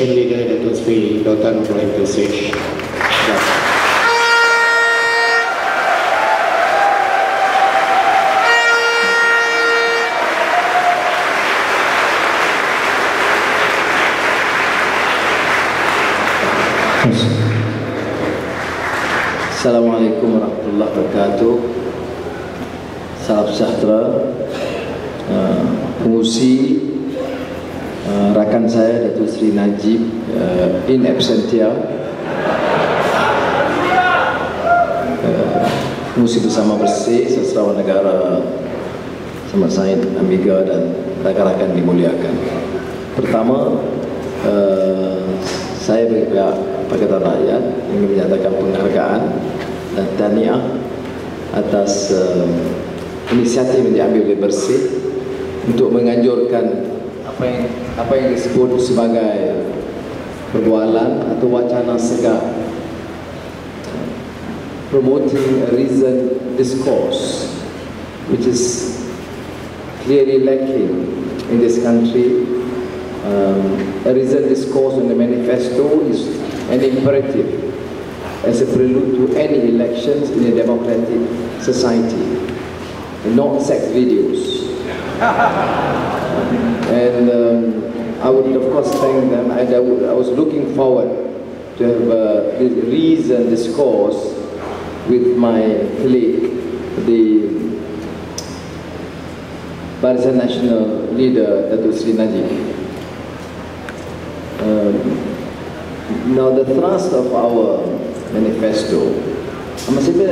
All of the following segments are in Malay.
Opposition Leader Dato Seri Anwar Ibrahim to stage. Assalamualaikum warahmatullahi wabarakatuh. Salam sejahtera, pengurusi, rakan saya Dato Seri Najib in absentia, pengurusi bersama Bersih, Seserawan Negara, sama saya Amiga dan rakan-rakan dimuliakan. Pertama, saya bagi pihak Pakatan Rakyat ingin menyatakan penghargaan dan tahniah atas inisiatif yang diambil oleh Bersih untuk menganjurkan apa yang disebut sebagai perbualan atau wacana segar, promoting a reasoned discourse which is clearly lacking in this country. A reasoned discourse on the manifesto is an imperative as a prelude to any elections in a democratic society, not sex videos. And I would of course thank them. I was looking forward to have a reasoned discourse with my colleague, the Barisan Nasional leader Dato Seri Najib. Now the thrust of our manifesto, I must admit,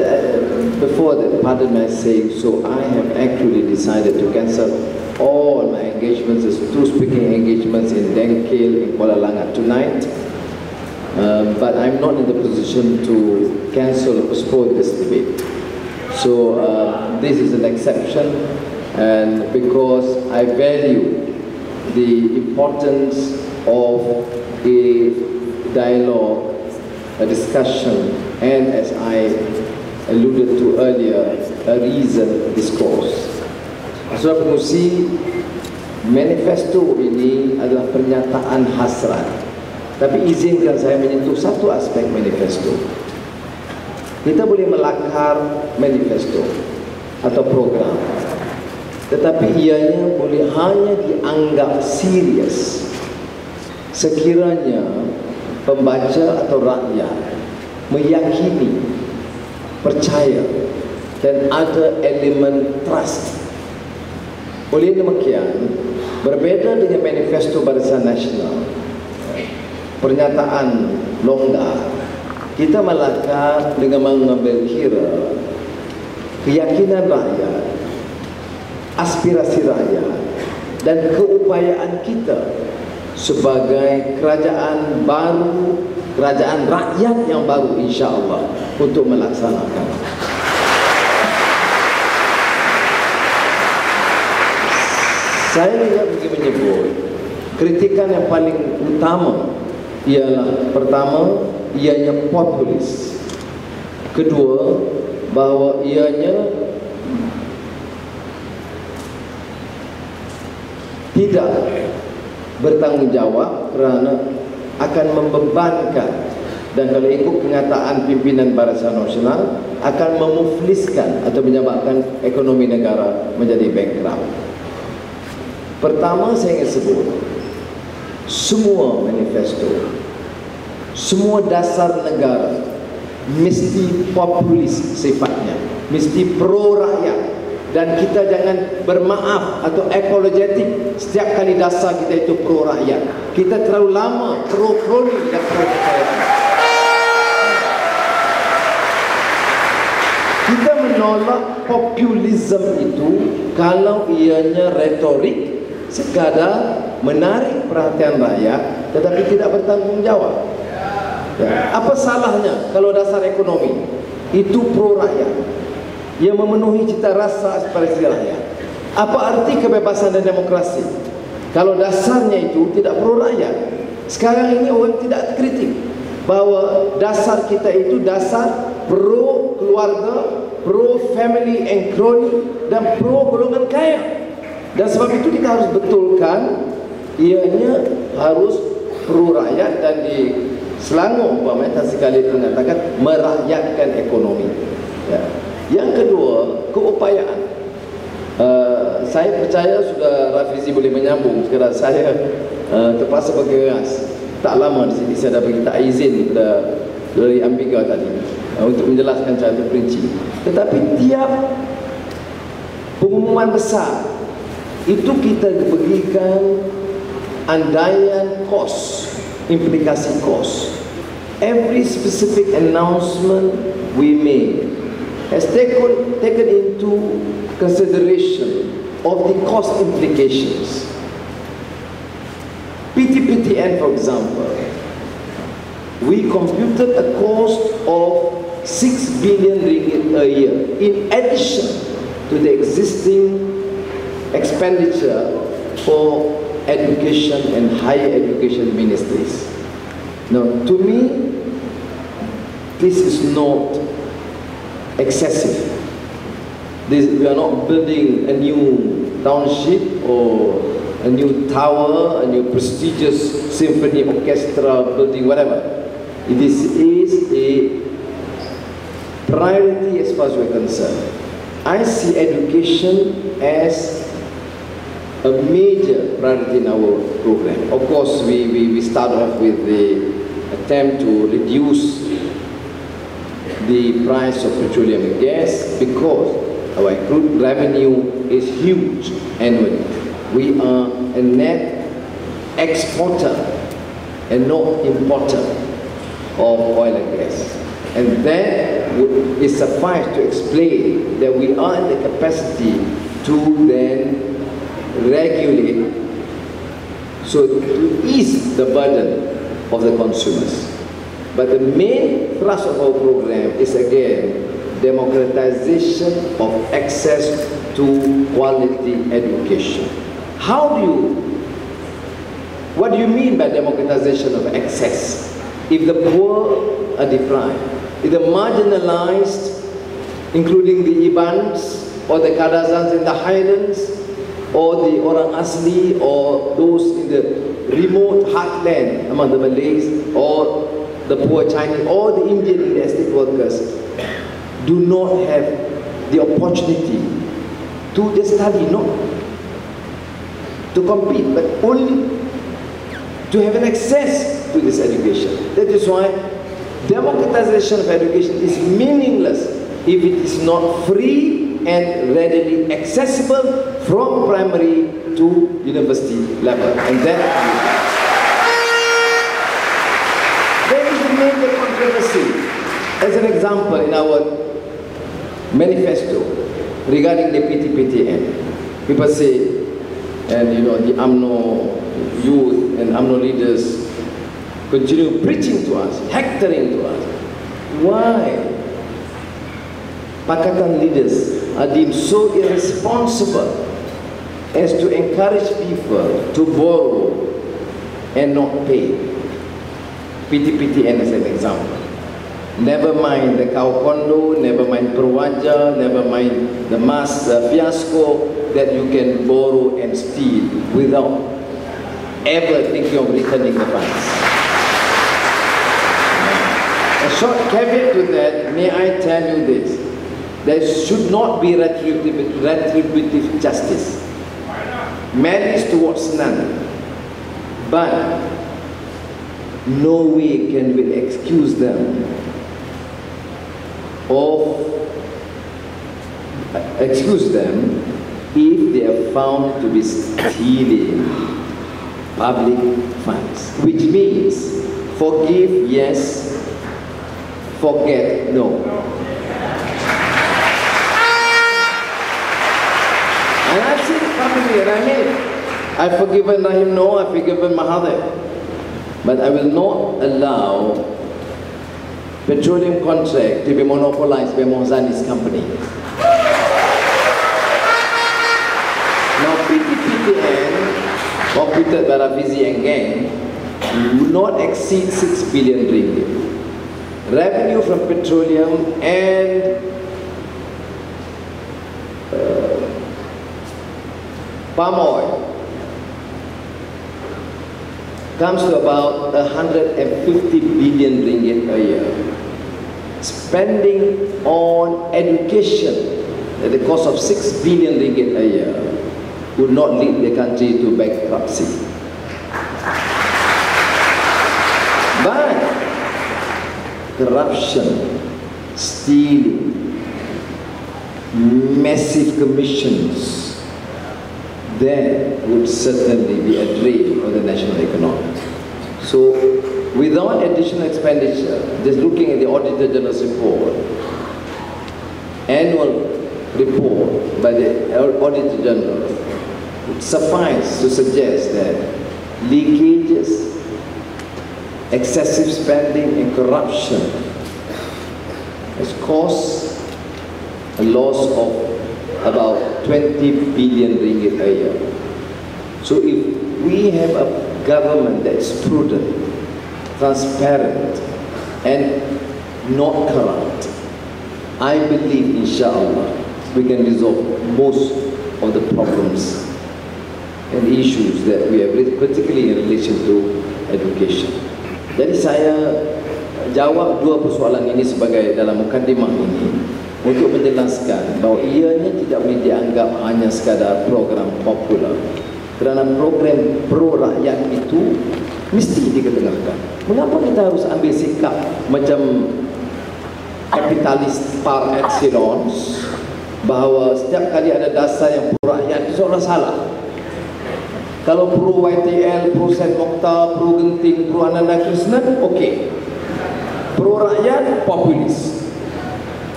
before that, pardon my saying so, I have actually decided to cancel all my engagements, as two speaking engagements in Dengkil, in Kuala tonight. But I'm not in the position to cancel or postpone this debate. So this is an exception, and because I value the importance of a dialogue, a discussion, and as I alluded to earlier, a reasoned discourse. Saudara pengurusi, manifesto ini adalah pernyataan hasrat. Tapi izinkan saya menyentuh satu aspek manifesto. Kita boleh melakar manifesto atau program, tetapi ianya boleh hanya dianggap serius sekiranya pembaca atau rakyat meyakini, percaya dan ada elemen trust. Oleh demikian, berbeza dengan manifesto Barisan Nasional, pernyataan longgar, kita melakar dengan mengambil kira keyakinan rakyat, aspirasi rakyat dan keupayaan kita sebagai kerajaan baru, kerajaan rakyat yang baru insya-Allah untuk melaksanakan. Saya juga ingin menyebut kritikan yang paling utama ialah pertama, ianya populis. Kedua, bahawa ianya tidak bertanggungjawab kerana akan membebankan, dan kalau ikut kenyataan pimpinan Barisan Nasional, akan memufliskan atau menyebabkan ekonomi negara menjadi bankrupt. Pertama, saya ingin sebut semua manifesto, semua dasar negara mesti populis sifatnya, mesti pro-rakyat, dan kita jangan bermaaf atau apologetik setiap kali dasar kita itu pro-rakyat. Kita terlalu lama pro-kroni dan pro-kekayaan. Kita menolak populisme itu kalau ianya retorik, sekadar menarik perhatian rakyat tetapi tidak bertanggungjawab. Ya. Apa salahnya kalau dasar ekonomi itu pro-rakyat, yang memenuhi cita rasa aspirasi rakyat? Apa arti kebebasan dan demokrasi kalau dasarnya itu tidak pro-rakyat? Sekarang ini orang tidak kritik bahawa dasar kita itu dasar pro-keluarga, pro-family and crony, dan pro-golongan kaya. Dan sebab itu kita harus betulkan, ianya harus pro-rakyat, dan di Selangor umpamanya sekali mengatakan merakyatkan ekonomi. Ya. Yang kedua, keupayaan. Saya percaya sudah Rafizi boleh menyambung. Sekarang saya terpaksa bergegas. Tak lama di sini saya dah bagi tak izin dari Ambika tadi untuk menjelaskan cara terperinci. Tetapi tiap pengumuman besar itu kita berikan andaian kos, implikasi kos. Every specific announcement we make has taken into consideration of the cost implications. PTPTN, for example, we computed a cost of 6 billion ringgit a year in addition to the existing expenditure for education and higher education ministries. Now, to me, this is not excessive. We are not building a new township or a new tower, a new prestigious symphony orchestra building, whatever. This is a priority as far as we're concerned. I see education as a major priority in our program. Of course, we start off with the attempt to reduce the price of petroleum gas because our crude revenue is huge annually. We are a net exporter and not importer of oil and gas. And that is suffice to explain that we are in the capacity to then regulate, so to ease the burden of the consumers. But the main thrust of our program is again democratization of access to quality education. What do you mean by democratization of access? If the poor are deprived, if the marginalized, including the Ibans or the Kadazans in the highlands, or the Orang Asli, or those in the remote heartland among the Malays, or the poor Chinese, or the Indian in the estate workers, do not have the opportunity to just study, not to compete, but only to have an access to this education. That is why democratization of education is meaningless if it is not free and readily accessible from primary to university level. And that there is a major controversy. As an example, in our manifesto regarding the PTPTN, people say, and you know, the UMNO youth and UMNO leaders continue preaching to us, hectoring to us. Why Pakatan leaders are deemed so irresponsible as to encourage people to borrow and not pay? PTPTN as an example. Never mind the cow condo, never mind Perwaja, never mind the mass fiasco that you can borrow and steal without ever thinking of returning the funds. A short caveat to that, may I tell you this: there should not be retributive justice. Malice towards none, but no way can we excuse them if they are found to be stealing public funds, which means forgive yes, forget no. And I've seen it coming, and I mean, I've forgiven Rahim no, I've forgiven Mahathir, but I will not allow petroleum contract to be monopolized by Mohzani's company. Now PTPTN, computed by Rafizi and gang, will not exceed 6 billion ringgit. Revenue from petroleum and palm oil comes to about 150 billion ringgit a year. Spending on education at the cost of 6 billion ringgit a year would not lead the country to bankruptcy. But corruption, stealing, massive commissions, that would certainly be a drain on the national economy. So, without additional expenditure, just looking at the Auditor General's report, annual report by the Auditor General, would suffice to suggest that leakages, excessive spending and corruption has caused a loss of about 20 billion ringgit a year. So if we have a government that's prudent, transparent and not corrupt, I believe inshallah we can resolve most of the problems and issues that we have, particularly in relation to education. Jadi saya jawab dua persoalan ini sebagai dalam mukadimah ini untuk menjelaskan bahawa ianya tidak boleh dianggap hanya sekadar program popular, kerana program pro-rakyat itu mesti diketengahkan. Mengapa kita harus ambil sikap macam kapitalis par excellence, bahawa setiap kali ada dasar yang pro-rakyat itu seolah salah? Kalau pro YTL, pro Sen Mokhtar, pro Genting, pro Ananda Krishnan, okey. Pro rakyat, populis.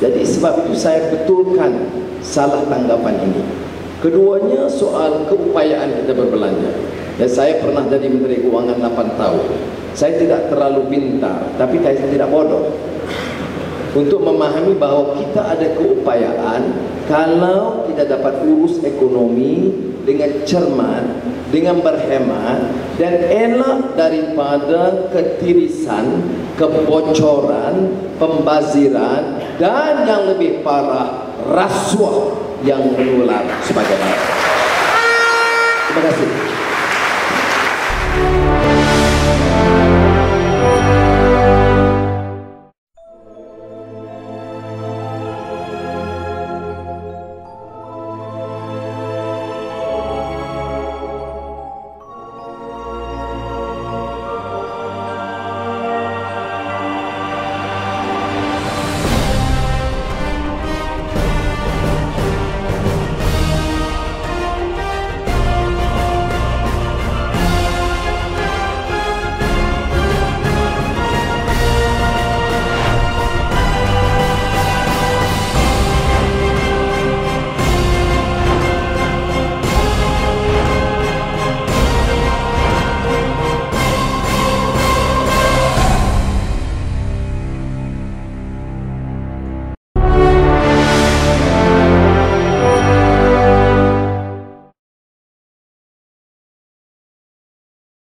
Jadi sebab itu saya betulkan salah tanggapan ini. Keduanya soal keupayaan kita berbelanja. Dan saya pernah jadi Menteri Keuangan 8 tahun. Saya tidak terlalu pintar, tapi saya tidak bodoh untuk memahami bahawa kita ada keupayaan kalau kita dapat urus ekonomi dengan cermat, dengan berhemat dan elak daripada ketirisan, kebocoran, pembaziran dan yang lebih parah, rasuah yang menular sebagaimana. Terima kasih.